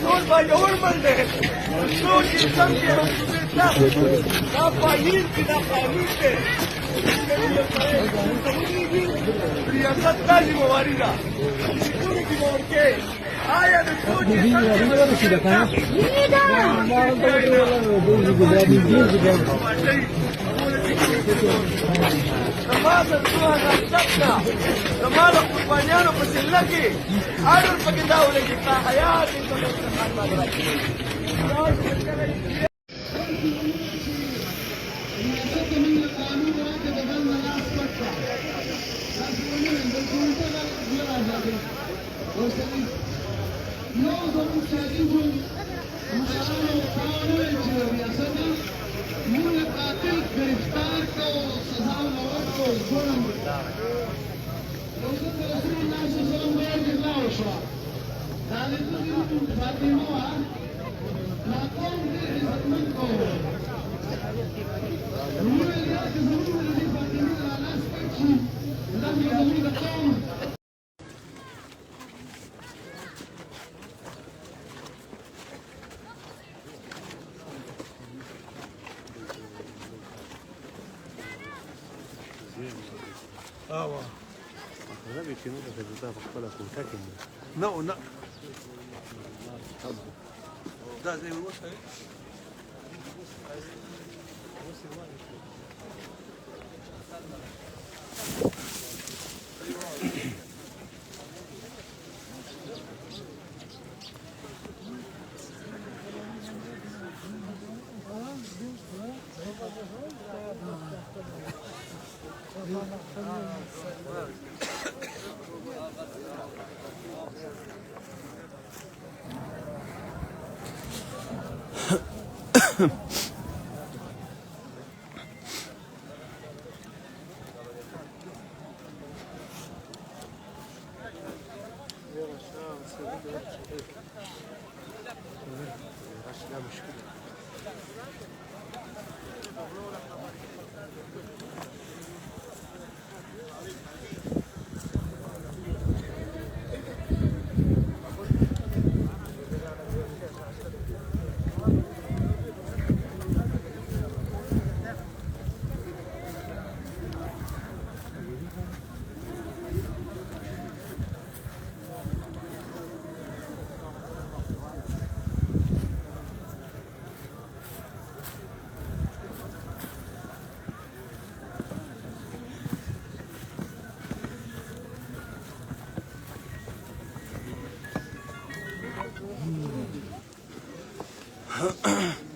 ټول به یوړ منډې څوک چې سم کې دا قانون کې دا قانون دی ریاست کا ذمہواری ده ټولو کې به ورکوې آیا د څوک چې زما د 2007 نه زما د قربانیانو په سله کې اړل پکې دا ولګي تا حیات Zabi ce nu da se da pe la contact. No, no. Da, zai urmă să Huh?